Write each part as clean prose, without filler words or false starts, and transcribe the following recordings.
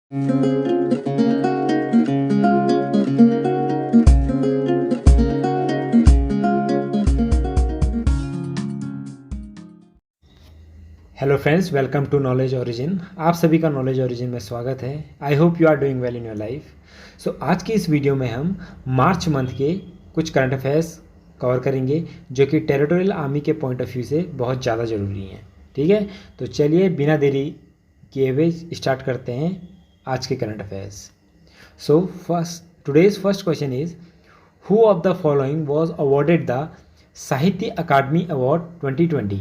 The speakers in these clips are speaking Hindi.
Hello friends, welcome to knowledge origin. आप सभी का नॉलेज ओरिजिन में स्वागत है। I hope you are doing well in your life. So आज की इस वीडियो में हम मार्च मंथ के कुछ करंट अफेयर्स कवर करेंगे जो कि टेरिटोरियल आर्मी के पॉइंट ऑफ व्यू से बहुत ज़्यादा ज़रूरी हैं। ठीक है, तो चलिए बिना देरी किए हुए स्टार्ट करते हैं आज के current affairs. So today's first question is, who of the following was awarded the साहित्य अकादमी अवार्ड 2020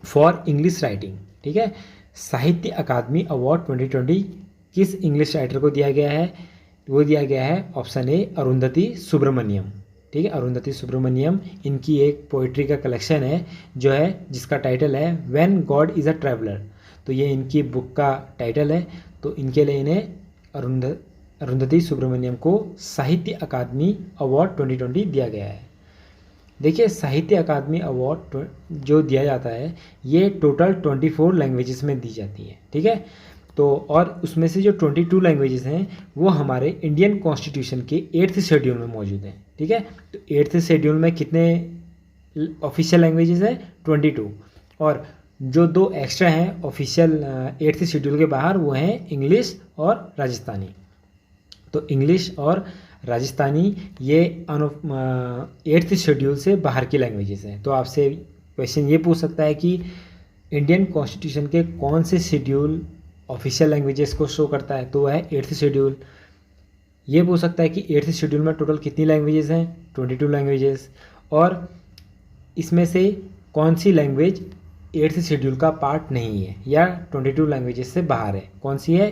फॉर इंग्लिश राइटिंग। ठीक है, साहित्य अकादमी अवार्ड 2020 किस इंग्लिश राइटर को दिया गया है? वो दिया गया है ऑप्शन ए अरुंधति सुब्रमण्यम। ठीक है, अरुंधति सुब्रमण्यम, इनकी एक पोइट्री का कलेक्शन है जो है जिसका टाइटल है when God is a traveller. तो ये इनकी बुक का टाइटल है। तो इनके लिए इन्हें अरुंधति सुब्रमण्यम को साहित्य अकादमी अवार्ड 2020 दिया गया है। देखिए, साहित्य अकादमी अवार्ड जो दिया जाता है ये टोटल 24 लैंग्वेजेस में दी जाती है। ठीक है, तो और उसमें से जो 22 लैंग्वेजेस हैं वो हमारे इंडियन कॉन्स्टिट्यूशन के 8th शेड्यूल में मौजूद हैं। ठीक है, तो 8th शेड्यूल में कितने ऑफिशियल लैंग्वेजेस हैं? 22। और जो दो एक्स्ट्रा हैं ऑफिशियल 8th शेड्यूल के बाहर, वो हैं इंग्लिश और राजस्थानी। तो इंग्लिश और राजस्थानी ये 8th शेड्यूल से बाहर की लैंग्वेजेस हैं। तो आपसे क्वेश्चन ये पूछ सकता है कि इंडियन कॉन्स्टिट्यूशन के कौन से शेड्यूल ऑफिशियल लैंग्वेजेस को शो करता है? तो वह है 8th शेड्यूल। ये पूछ सकता है कि 8th शेड्यूल में टोटल कितनी लैंग्वेजेस हैं? 22 लैंग्वेजेस। और इसमें से कौन सी लैंग्वेज 8th शेड्यूल का पार्ट नहीं है या 22 लैंग्वेजेस से बाहर है? कौन सी है?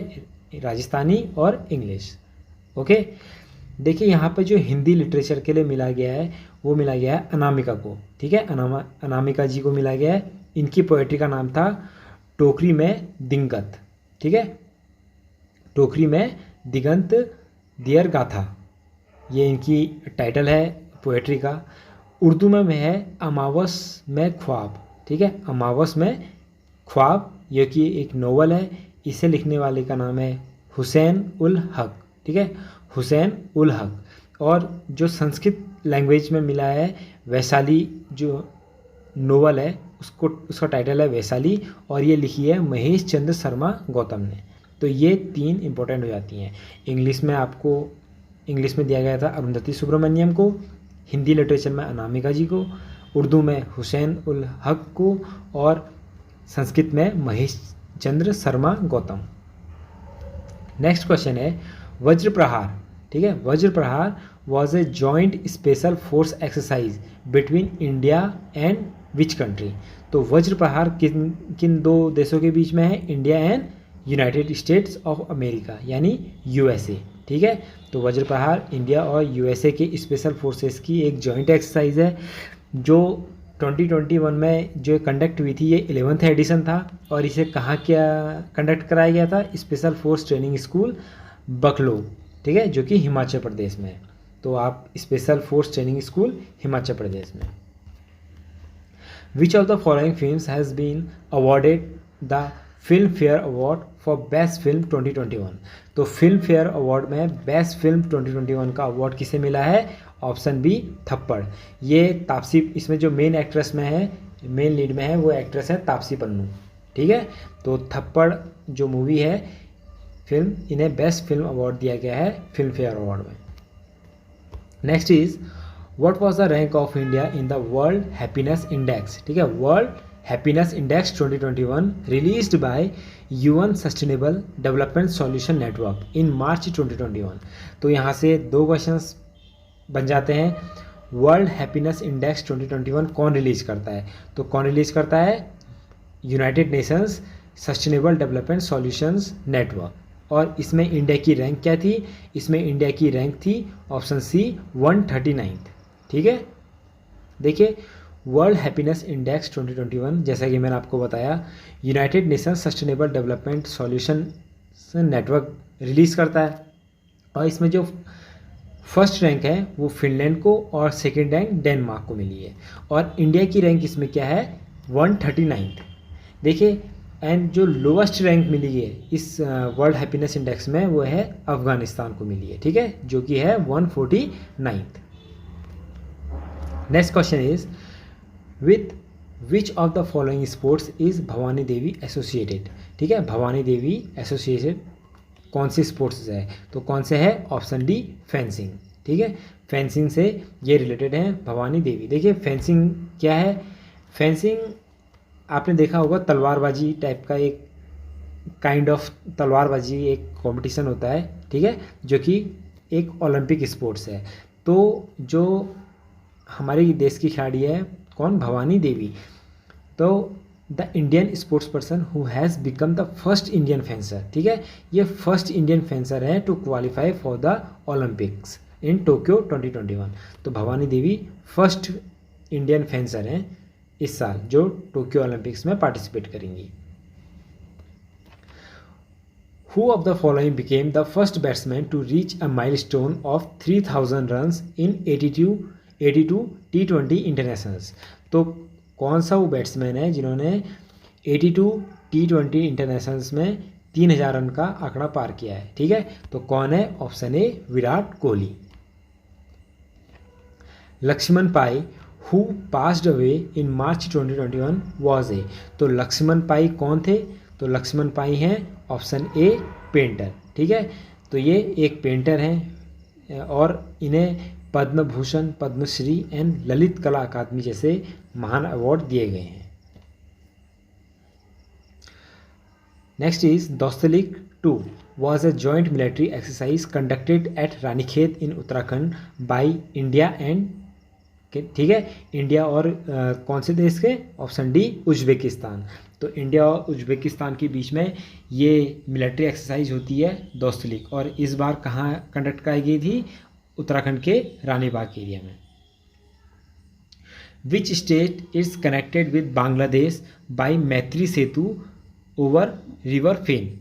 राजस्थानी और इंग्लिश। ओके, देखिए यहाँ पर जो हिंदी लिटरेचर के लिए मिला गया है वो मिला गया है अनामिका को। ठीक है, अनामिका जी को मिला गया है। इनकी पोएट्री का नाम था टोकरी में दिगंत। ठीक है, टोकरी में दिगंत दियर गाथा, ये इनकी टाइटल है पोएट्री का। उर्दू में है अमावस में ख्वाब। ठीक है, अमावस में ख्वाब, ये कि एक नोवेल है। इसे लिखने वाले का नाम है हुसैन उल हक। ठीक है, हुसैन उल हक। और जो संस्कृत लैंग्वेज में मिला है वैशाली, जो नोवेल है उसका टाइटल है वैशाली, और ये लिखी है महेश चंद्र शर्मा गौतम ने। तो ये 3 इंपॉर्टेंट हो जाती हैं। इंग्लिश में दिया गया था अरुंधति सुब्रमण्यम को, हिंदी लिटरेचर में अनामिका जी को, उर्दू में हुसैन उल हक को, और संस्कृत में महेश चंद्र शर्मा गौतम। नेक्स्ट क्वेश्चन है वज्र प्रहार। ठीक है, वज्र प्रहार was a joint special force exercise between India and which country? तो वज्र प्रहार किन दो देशों के बीच में है? India and United states of America, यानी यूएसए। ठीक है, तो वज्र प्रहार इंडिया और यूएसए के स्पेशल फोर्सेस की एक जॉइंट एक्सरसाइज है जो 2021 में जो कंडक्ट हुई थी। ये 11th एडिशन था और इसे कहाँ क्या कंडक्ट कराया गया था? स्पेशल फोर्स ट्रेनिंग स्कूल बकलो। ठीक है, जो कि हिमाचल प्रदेश में है। तो आप special force training school Himachal Pradesh में। Which of the following films has been awarded the Filmfare award for best film 2021? तो फिल्म फेयर अवार्ड में बेस्ट फिल्म 2021 का अवार्ड किसे मिला है? ऑप्शन बी थप्पड़। ये तापसी, इसमें जो मेन एक्ट्रेस में है, मेन लीड में है, वो एक्ट्रेस है तापसी पन्नू। ठीक है, तो थप्पड़ जो मूवी है फिल्म, इन्हें बेस्ट फिल्म अवार्ड दिया गया है फिल्म फेयर अवार्ड में। Next is what was the rank of India in the world happiness index? ठीक है, world happiness index 2021 released by UN sustainable development solution network in March 2021। तो यहाँ से 2 क्वेश्चंस बन जाते हैं। वर्ल्ड हैप्पीनेस इंडेक्स 2021 कौन रिलीज करता है? तो कौन रिलीज करता है? United Nations sustainable development solutions network. और इसमें इंडिया की रैंक क्या थी? इसमें इंडिया की रैंक थी ऑप्शन सी 139। ठीक है, देखिए वर्ल्ड हैप्पीनेस इंडेक्स 2021, जैसा कि मैंने आपको बताया, United Nations sustainable development solution network release करता है। और इसमें जो फर्स्ट रैंक है वो फिनलैंड को और सेकेंड रैंक डेनमार्क को मिली है। और इंडिया की रैंक इसमें क्या है? 139। देखिए एंड जो लोवेस्ट रैंक मिली है इस वर्ल्ड हैप्पीनेस इंडेक्स में वो है अफगानिस्तान को मिली है, ठीक है, जो कि है 149th। Next question is with which of the following sports is Bhavani Devi associated, ठीक है, भवानी देवी एसोसिएटेड कौन सी स्पोर्ट्स है, तो कौन से है, ऑप्शन डी फेंसिंग, ठीक है, फेंसिंग से ये रिलेटेड है भवानी देवी। देखिए फेंसिंग क्या है, फेंसिंग आपने देखा होगा तलवारबाजी टाइप का एक काइंड ऑफ तलवारबाजी एक कंपटीशन होता है, ठीक है, जो कि एक ओलंपिक स्पोर्ट्स है। तो जो हमारे देश की खिलाड़ी है कौन, भवानी देवी, तो the Indian sports person who has become the first Indian fencer, ठीक है, ये फर्स्ट इंडियन फेंसर है to qualify for the Olympics in Tokyo 2021। तो Bhavani Devi first Indian fencer हैं इस साल जो टोक्यो ओलंपिक्स में पार्टिसिपेट करेंगी। Who of the following became the first batsman to reach a milestone of 3000 runs in 82 T20 internationals, तो कौन सा वो बैट्समैन है जिन्होंने 82 T20 इंटरनेशनल्स में 3000 रन का आंकड़ा पार किया है, ठीक है, तो कौन है, option A Virat Kohli. Laxman Pai who passed away in March 2021 was a, तो लक्ष्मण पाई कौन थे, तो लक्ष्मण पाई हैं ऑप्शन ए पेंटर, ठीक है, तो ये एक पेंटर हैं और इन्हें पद्म भूषण, पद्मश्री एंड ललित कला अकादमी जैसे महान अवार्ड दिए गए हैं। Next is Dustlik 2 was a joint military exercise conducted at Ranikhet in Uttarakhand by India and, ठीक है, इंडिया और कौन से देश के, ऑप्शन डी उज्बेकिस्तान। तो इंडिया और उज्बेकिस्तान के बीच में ये मिलिट्री एक्सरसाइज होती है दोस्तलिक, और इस बार कहाँ कंडक्ट कराई गई थी, उत्तराखंड के रानीबाग एरिया में। Which state is connected with Bangladesh by Maitri Setu over river फेन,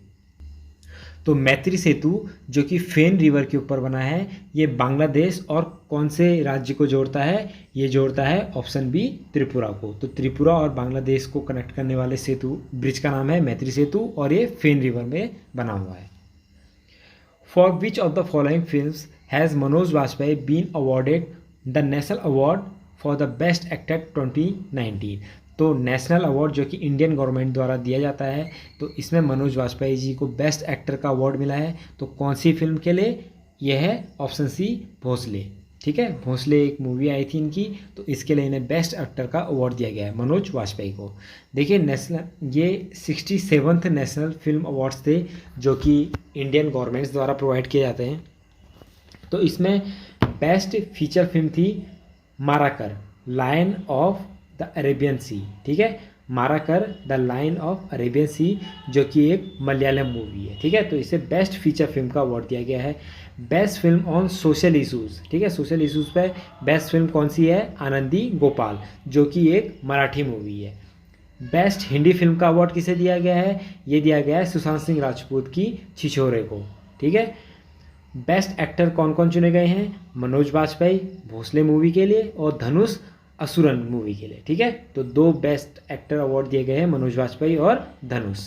तो मैत्री सेतु जो कि फेन रिवर के ऊपर बना है, ये बांग्लादेश और कौन से राज्य को जोड़ता है, ये जोड़ता है ऑप्शन बी त्रिपुरा को। तो त्रिपुरा और बांग्लादेश को कनेक्ट करने वाले सेतु ब्रिज का नाम है मैत्री सेतु और ये फेन रिवर में बना हुआ है। For which of the following films has Manoj Vajpayee been awarded the national award for the best actor 2019, तो नेशनल अवार्ड जो कि इंडियन गवर्नमेंट द्वारा दिया जाता है, तो इसमें मनोज वाजपेयी जी को बेस्ट एक्टर का अवार्ड मिला है। तो कौन सी फिल्म के लिए, यह है ऑप्शन सी भोसले, ठीक है, भोसले एक मूवी आई थी इनकी, तो इसके लिए इन्हें बेस्ट एक्टर का अवार्ड दिया गया है मनोज वाजपेयी को। देखिए नेशनल ये 67th नेशनल फिल्म अवार्ड्स थे जो कि इंडियन गवर्नमेंट्स द्वारा प्रोवाइड किए जाते हैं। तो इसमें बेस्ट फीचर फिल्म थी माराकर लायन ऑफ द अरेबियन सी, ठीक है, माराकर द लायन ऑफ अरेबियन सी जो कि एक मलयालम मूवी है, ठीक है, तो इसे बेस्ट फीचर फिल्म का अवार्ड दिया गया है। Best film on social issues, ठीक है, सोशल इशूज़ पे बेस्ट फिल्म कौन सी है, आनंदी गोपाल जो कि एक मराठी मूवी है। बेस्ट हिंदी फिल्म का अवार्ड किसे दिया गया है, ये दिया गया है सुशांत सिंह राजपूत की छिछोरे को, ठीक है। बेस्ट एक्टर कौन कौन चुने गए हैं, मनोज वाजपेयी भोसले मूवी के लिए और धनुष असुरन मूवी के लिए, ठीक है, तो 2 बेस्ट एक्टर अवार्ड दिए गए हैं मनोज वाजपेयी और धनुष।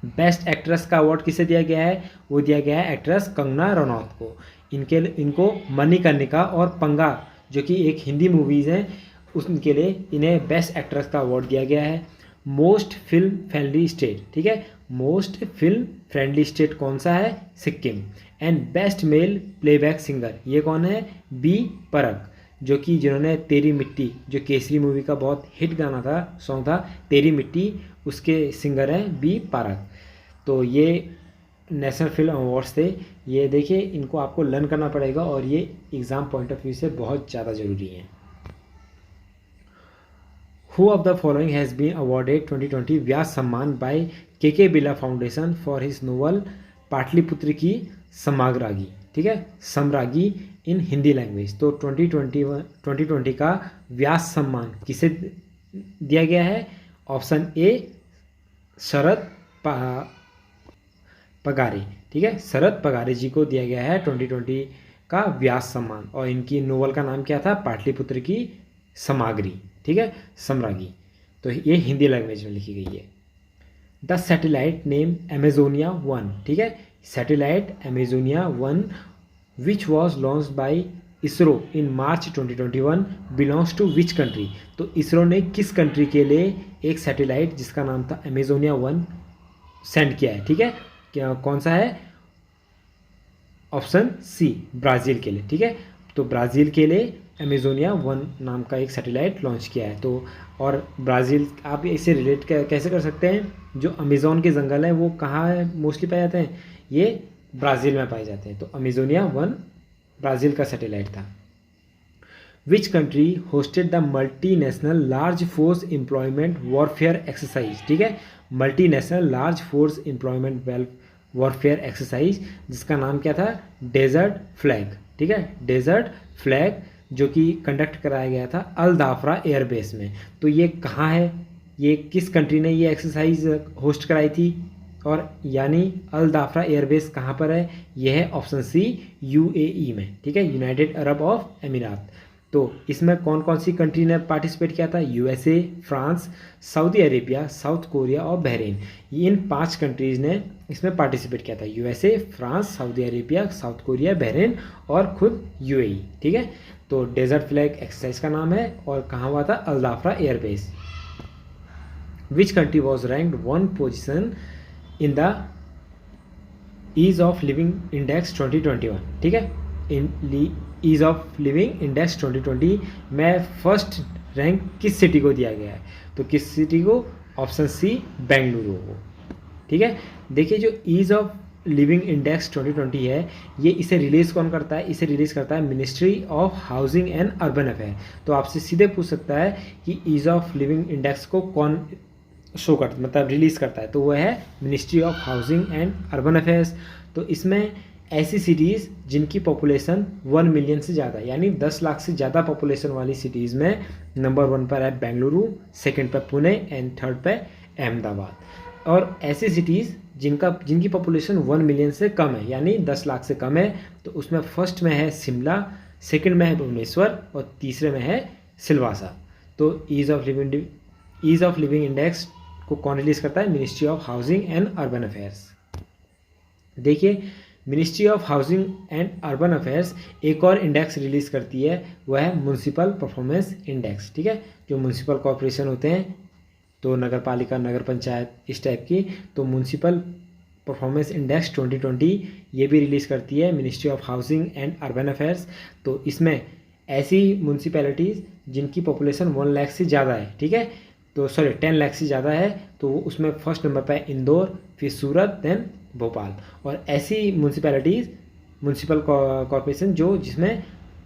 बेस्ट एक्ट्रेस का अवार्ड किसे दिया गया है, वो दिया गया है एक्ट्रेस कंगना रनौत को। इनको मणिकर्णिका और पंगा जो कि एक हिंदी मूवीज़ हैं उनके लिए इन्हें बेस्ट एक्ट्रेस का अवार्ड दिया गया है। मोस्ट फिल्म फ्रेंडली स्टेट, ठीक है, मोस्ट फिल्म फ्रेंडली स्टेट कौन सा है, Sikkim. And best male playback singer ये कौन है, बी परक जो कि जिन्होंने तेरी मिट्टी जो केसरी मूवी का बहुत हिट गाना था, सॉन्ग था तेरी मिट्टी, उसके सिंगर हैं बी पारक। तो ये नेशनल फिल्म अवार्ड्स थे, ये देखिए इनको आपको लर्न करना पड़ेगा और ये एग्ज़ाम पॉइंट ऑफ व्यू से बहुत ज़्यादा ज़रूरी है। Who of the following has been awarded 2020 Vyas Samman by K Birla foundation for his novel Pataliputra की समागरागी, ठीक है, समरागी इन हिंदी लैंग्वेज। तो 2020 का व्यास सम्मान किसे दिया गया है, ऑप्शन ए शरद पगारे, ठीक है, शरद पगारे जी को दिया गया है 2020 का व्यास सम्मान, और इनकी नोवेल का नाम क्या था, पाटलिपुत्र की समागरी, ठीक है, समरागी। तो ये हिंदी लैंग्वेज में लिखी गई है। द सैटेलाइट नेम एमेजोनिया 1, ठीक है, satellite Amazonia 1 which was launch by ISRO in March 2021 belongs to which country. तो इसरो ने किस कंट्री के लिए एक सैटेलाइट जिसका नाम था एमेजोनिया 1 सेंड किया है, ठीक है, क्या कौन सा है, ऑप्शन सी ब्राज़ील के लिए, ठीक है। तो ब्राज़ील के लिए एमेजोनिया 1 नाम का एक सैटेलाइट लॉन्च किया है। तो और ब्राज़ील आप इसे रिलेट कैसे कर सकते हैं, जो अमेज़ोन के जंगल हैं वो कहाँ है मोस्टली पाए जाते हैं, ये ब्राज़ील में पाए जाते हैं। तो अमेजोनिया 1 ब्राज़ील का सैटेलाइट था। Which country hosted the multinational large force employment warfare exercise, ठीक है, multinational large force employment warfare exercise जिसका नाम क्या था, डेजर्ट फ्लैग, ठीक है, डेजर्ट फ्लैग, जो कि कंडक्ट कराया गया था अल दाफरा एयरबेस में। तो ये कहाँ है, ये किस कंट्री ने ये एक्सरसाइज होस्ट कराई थी, और यानी अल दाफरा एयरबेस कहाँ पर है, यह है ऑप्शन सी यूएई में, ठीक है, यूनाइटेड अरब ऑफ एमिरात। तो इसमें कौन कौन सी कंट्री ने पार्टिसिपेट किया था, USA, France, Saudi Arabia, south Korea और बहरीन। इन 5 कंट्रीज़ ने इसमें पार्टिसिपेट किया था, USA, France, Saudi Arabia, south Korea, Bahrain और खुद यूएई, ठीक है। तो डेजर्ट फ्लैग एक्सरसाइज का नाम है और कहाँ हुआ था, Al Dhafra airbase. Which country was ranked 1 position in the ease of living index 2021, ठीक है, in ease of living index 2020 में फर्स्ट रैंक किस सिटी को दिया गया है, तो किस सिटी को, ऑप्शन सी बेंगलुरु को, ठीक है। देखिए जो ईज ऑफ लिविंग इंडेक्स 2020 है, ये इसे रिलीज़ कौन करता है, इसे रिलीज़ करता है ministry of housing and urban affair. तो आपसे सीधे पूछ सकता है कि ईज ऑफ लिविंग इंडेक्स को कौन शो करता, मतलब रिलीज़ करता है, तो वह है ministry of housing and urban affairs. तो इसमें ऐसी सिटीज़ जिनकी पॉपुलेशन 1 मिलियन से ज़्यादा, यानी 10 लाख से ज़्यादा पॉपुलेशन वाली सिटीज़ में नंबर 1 पर है बेंगलुरु, सेकंड पे पुणे एंड थर्ड पे अहमदाबाद। और ऐसी सिटीज़ जिनकी पॉपुलेशन 1 मिलियन से कम है, यानी 10 लाख से कम है, तो उसमें फर्स्ट में है शिमला, सेकंड में है भुवनेश्वर और तीसरे में है सिलवासा। तो ईज ऑफ लिविंग इंडेक्स को कौन रिलीज़ करता है, ministry of housing and urban affairs. देखिए ministry of housing and urban affairs एक और इंडेक्स रिलीज़ करती है, वह है म्यूनसिपल परफॉर्मेंस इंडेक्स, ठीक है। जो म्यूनसिपल कॉरपोरेशन होते हैं, तो नगर पालिका, नगर पंचायत, इस टाइप की, तो म्यूनसिपल परफॉर्मेंस इंडेक्स 2020 ये भी रिलीज़ करती है ministry of housing and urban affairs. तो इसमें ऐसी म्यूनसिपैलिटीज़ जिनकी पॉपुलेशन 1 लाख से ज़्यादा है, ठीक है, तो 10 लाख से ज़्यादा है, तो उसमें फर्स्ट नंबर पर इंदौर, फिर सूरत, देन भोपाल। और ऐसी म्यूनसिपैलिटीज़, म्यूनसिपल कॉरपोरेशन जो जिसमें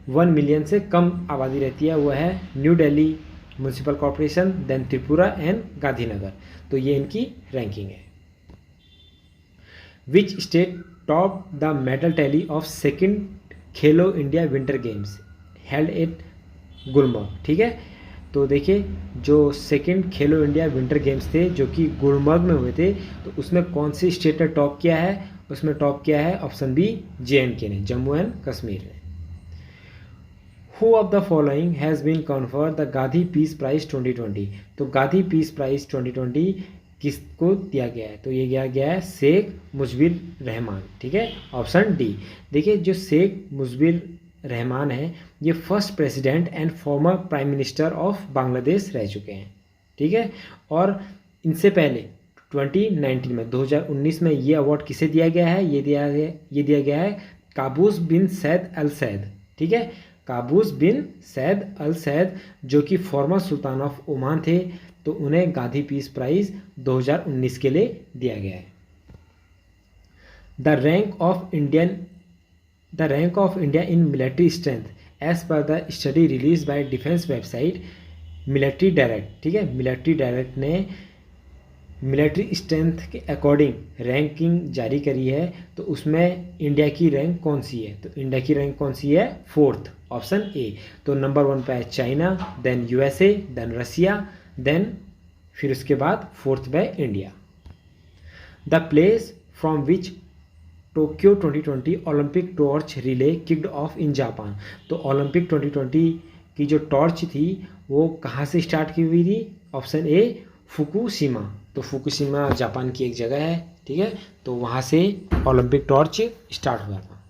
1 मिलियन से कम आबादी रहती है, वह है new Delhi municipal corporation, then Tripura and Gandhinagar. तो ये इनकी रैंकिंग है। Which state top the medal tally of second Khelo India winter games held at Gulmarg, ठीक है। तो देखिए जो second Khelo India winter games थे जो कि गुलमर्ग में हुए थे, तो उसमें कौन सी स्टेट ने टॉप किया है, उसमें टॉप किया है ऑप्शन बी JNK ने, जम्मू एंड कश्मीर ने। Who of the following has been conferred the Gandhi peace prize 2020। तो गांधी पीस प्राइज 2020 किसको दिया गया है, तो ये दिया गया है शेख मुजबिर रहमान, ठीक है, ऑप्शन डी। देखिए जो शेख मुजबिर रहमान है, ये first president and former prime minister of Bangladesh रह चुके हैं, ठीक है। और इनसे पहले 2019 में ये अवार्ड किसे दिया गया है, ये दिया गया है काबूस बिन सैद अल सैद, ठीक है, काबूस बिन सैद अल सैद, जो कि फॉर्मर सुल्तान ऑफ ओमान थे, तो उन्हें गांधी पीस प्राइज 2019 के लिए दिया गया है। The rank of India in military strength as per the study release by defence website military direct, ठीक है, मिलिट्री डायरेक्ट ने मिलिट्री स्ट्रेंथ के अकॉर्डिंग रैंकिंग जारी करी है। तो उसमें इंडिया की रैंक कौन सी है, तो इंडिया की रैंक कौन सी है, 4th, ऑप्शन ए। तो नंबर 1 पे है चाइना, देन USA, देन रसिया, देन फिर उसके बाद 4th पे India. The place from which Tokyo 2020 Olympic torch relay kicked of in Japan. तो ओलंपिक 2020 की जो टॉर्च थी वो कहाँ से स्टार्ट की हुई थी, ऑप्शन ए फुकुशिमा। तो फुकुशिमा जापान की एक जगह है, ठीक है, तो वहाँ से ओलंपिक टॉर्च स्टार्ट हुआ था।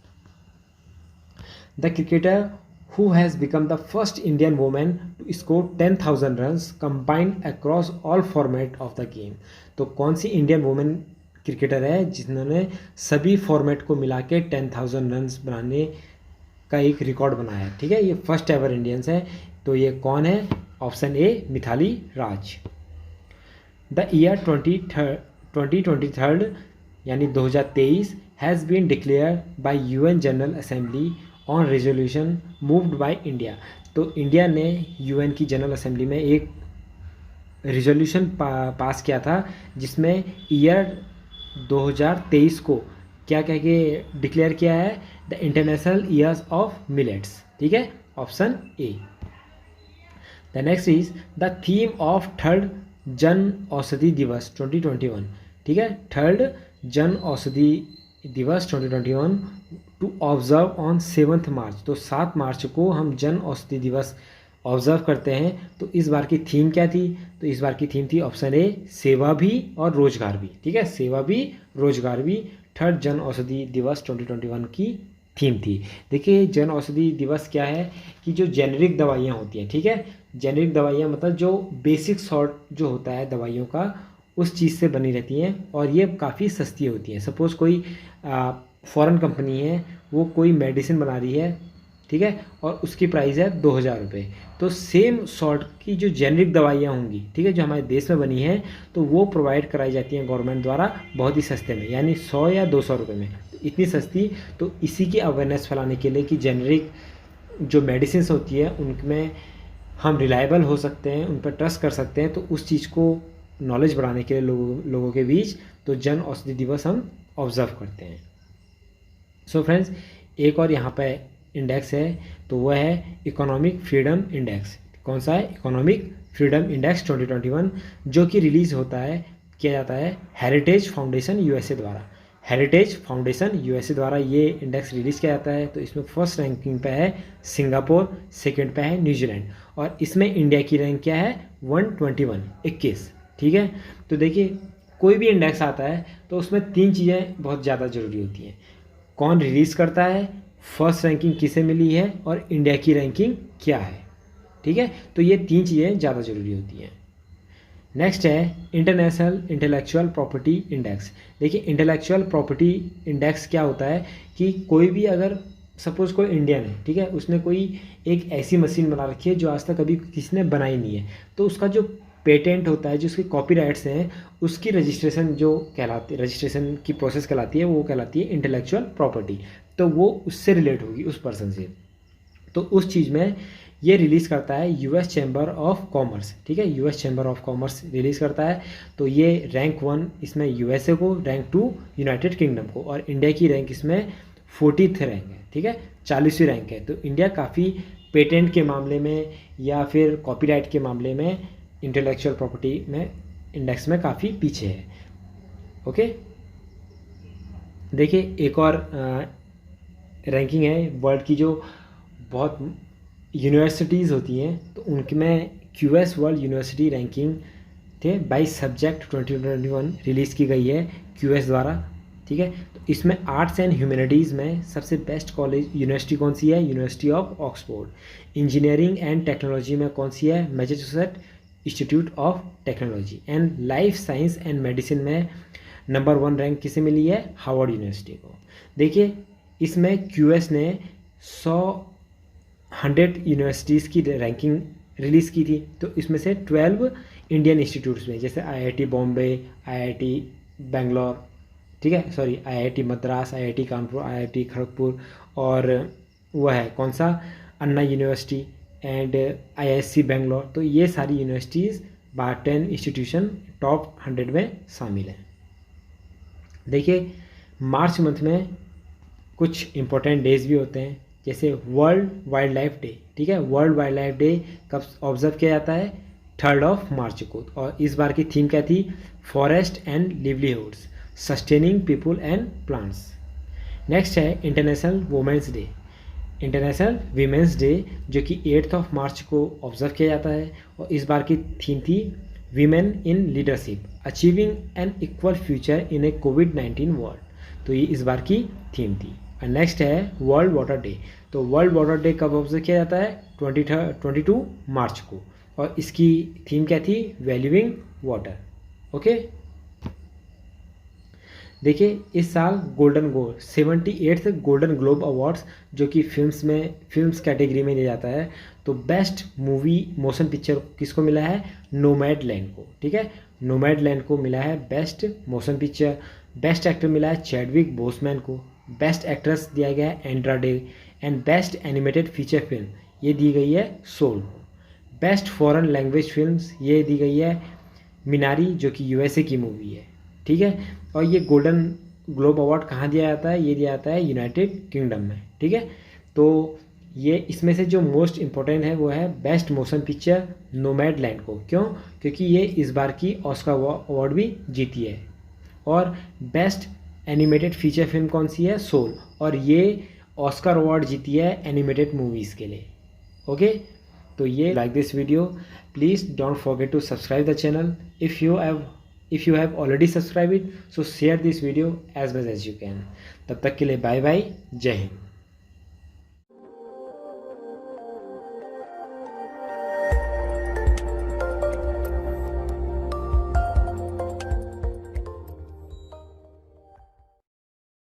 The cricketer who has become the first Indian woman to score 10,000 runs combined across all format of the game। तो कौन सी इंडियन वुमेन क्रिकेटर है जिन्होंने सभी फॉर्मेट को मिला के 10,000 रन्स बनाने का एक रिकॉर्ड बनाया है, ठीक है, ये फर्स्ट एवर इंडियंस है। तो ये कौन है? Option A Mithali Raj. The year 2023 यानी 2023 has been declare by UN general assembly on resolution moved by India. तो इंडिया ने यूएन की जनरल असेंबली में एक रेजोल्यूशन पास किया था जिसमें ईयर 2023 को क्या कह के डिक्लेयर किया है? The international years of millets, ठीक है, option A. The next is the theme of third Jan Aushadhi दिवस 2021, ठीक है, थर्ड जन औषधि दिवस 2021 टू ऑब्जर्व ऑन 7 मार्च। तो 7 मार्च को हम जन औषधि दिवस ऑब्जर्व करते हैं। तो इस बार की थीम क्या थी? तो इस बार की थीम थी ऑप्शन ए सेवा भी और रोजगार भी, ठीक है, सेवा भी रोजगार भी थर्ड जन औषधि दिवस 2021 की थीम थी। देखिए जन औषधि दिवस क्या है कि जो जेनेरिक दवाइयाँ होती हैं, ठीक है, जेनेरिक दवाइयाँ मतलब जो बेसिक सॉर्ट जो होता है दवाइयों का उस चीज़ से बनी रहती हैं और ये काफ़ी सस्ती होती हैं। सपोज़ कोई फॉरेन कंपनी है, वो कोई मेडिसिन बना रही है, ठीक है, और उसकी प्राइस है 2,000 रुपये। तो सेम सॉर्ट की जो जेनेरिक दवाइयाँ होंगी, ठीक है, जो हमारे देश में बनी हैं, तो वो प्रोवाइड कराई जाती हैं गवर्नमेंट द्वारा बहुत ही सस्ते में, यानी 100 या 200 रुपये में, इतनी सस्ती। तो इसी की अवेयरनेस फैलाने के लिए कि जेनेरिक जो मेडिसिन होती है उनमें हम रिलायबल हो सकते हैं, उन पर ट्रस्ट कर सकते हैं, तो उस चीज़ को नॉलेज बढ़ाने के लिए लोगों के बीच तो जन औषधि दिवस हम ऑब्जर्व करते हैं। सो फ्रेंड्स, एक और यहाँ पे इंडेक्स है, तो वह है इकोनॉमिक फ्रीडम इंडेक्स। कौन सा है? इकोनॉमिक फ्रीडम इंडेक्स 2021, जो कि रिलीज़ किया जाता है हेरिटेज फाउंडेशन यूएसए द्वारा। हेरिटेज फाउंडेशन यूएसए द्वारा ये इंडेक्स रिलीज़ किया जाता है। तो इसमें फर्स्ट रैंकिंग पे है सिंगापुर, सेकंड पे है न्यूजीलैंड, और इसमें इंडिया की रैंक क्या है? 121, ठीक है। तो देखिए कोई भी इंडेक्स आता है तो उसमें 3 चीज़ें बहुत ज़्यादा ज़रूरी होती हैं। कौन रिलीज़ करता है, फर्स्ट रैंकिंग किसे मिली है, और इंडिया की रैंकिंग क्या है, ठीक है। तो ये 3 चीज़ें ज़्यादा ज़रूरी होती हैं। नेक्स्ट है इंटरनेशनल इंटेलेक्चुअल प्रॉपर्टी इंडेक्स। देखिए इंटेलेक्चुअल प्रॉपर्टी इंडेक्स क्या होता है कि कोई भी अगर सपोज़ कोई इंडियन है, ठीक है, उसने कोई एक ऐसी मशीन बना रखी है जो आज तक कभी किसी ने बनाई नहीं है, तो उसका जो पेटेंट होता है, जो उसके कॉपीराइट्स हैं, उसकी रजिस्ट्रेशन रजिस्ट्रेशन की प्रोसेस कहलाती है, वो कहलाती है इंटेलेक्चुअल प्रॉपर्टी। तो वो उससे रिलेट होगी, उस पर्सन से। तो उस चीज़ में ये रिलीज़ करता है यूएस चैम्बर ऑफ कॉमर्स, ठीक है, US chamber of commerce release करता है। तो ये रैंक 1 इसमें यूएसए को, रैंक 2 यूनाइटेड किंगडम को, और इंडिया की रैंक इसमें 40th रैंक है, ठीक है, 40वीं रैंक है। तो इंडिया काफ़ी पेटेंट के मामले में या फिर कॉपीराइट के मामले में इंटेलेक्चुअल प्रॉपर्टी में इंडेक्स में काफ़ी पीछे है। ओके, देखिए एक और रैंकिंग है वर्ल्ड की, जो बहुत यूनिवर्सिटीज़ होती हैं, तो उनमें क्यूएस वर्ल्ड यूनिवर्सिटी रैंकिंग थे बाई सब्जेक्ट 2021 रिलीज़ की गई है क्यूएस द्वारा, ठीक है। तो इसमें आर्ट्स एंड ह्यूमैनिटीज़ में सबसे बेस्ट कॉलेज यूनिवर्सिटी कौन सी है? University of Oxford. Engineering and technology में कौन सी है? Massachusetts institute of technology. And life science and medicine में नंबर 1 रैंक किसे मिली है? हार्वर्ड यूनिवर्सिटी को। देखिए इसमें क्यूएस ने 100 यूनिवर्सिटीज़ की रैंकिंग रिलीज़ की थी। तो इसमें से 12 इंडियन इंस्टीट्यूट्स में, जैसे आईआईटी बॉम्बे, आईआईटी बेंगलोर, ठीक है, sorry IIT Madras, IIT Kanpur, IIT Kharagpur, और वह है कौन सा? अन्ना यूनिवर्सिटी एंड आईआईएससी बेंगलोर। तो ये सारी यूनिवर्सिटीज़ 10 इंस्टीट्यूशन टॉप 100 में शामिल हैं। देखिए मार्च मंथ में कुछ इम्पोर्टेंट डेज भी होते हैं, जैसे वर्ल्ड वाइल्ड लाइफ डे, ठीक है। वर्ल्ड वाइल्ड लाइफ डे कब ऑब्जर्व किया जाता है? 3 मार्च को। और इस बार की थीम क्या थी? Forest and livelihoods, sustaining people and plants. Next है international women's day, international women's day, जो कि 8 मार्च को ऑब्जर्व किया जाता है। और इस बार की थीम थी women in leadership achieving an equal future in a कोविड-19 वर्ल्ड। तो ये इस बार की थीम थी। और नेक्स्ट है वर्ल्ड वाटर डे। तो वर्ल्ड वाटर डे कब ऑब्जर्व किया जाता है? 22 मार्च को। और इसकी थीम क्या थी? Valuing water. ओके, देखिए इस साल 78th गोल्डन ग्लोब अवार्ड्स जो कि फिल्म्स कैटेगरी में दिया जाता है। तो बेस्ट मूवी मोशन पिक्चर किसको मिला है? नोमैडलैंड को। ठीक है, नोमैडलैंड को मिला है best motion picture. Best actor मिला है चैडविक बोसमैन को। बेस्ट एक्ट्रेस दिया गया है Andra Day. And best animated feature film ये दी गई है सोल को। बेस्ट फॉरेन लैंग्वेज फिल्म्स ये दी गई है मिनारी जो कि यूएसए की मूवी है। ठीक है, और ये गोल्डन ग्लोब अवार्ड कहाँ दिया जाता है? ये दिया जाता है यूनाइटेड किंगडम में। ठीक है, तो ये इसमें से जो मोस्ट इम्पोर्टेंट है वो है बेस्ट मोशन पिक्चर नोमैडलैंड को। क्यों? क्योंकि ये इस बार की ऑस्कर अवार्ड भी जीती है। और बेस्ट एनिमेटेड फीचर फिल्म कौन सी है? सोल। और ये ऑस्कर अवार्ड जीती है एनिमेटेड मूवीज़ के लिए। ओके, तो ये like this video, please don't forget to subscribe the channel. if you have already subscribed it, so share this video as much as you can. तब तक के लिए बाय बाय, जय हिंद।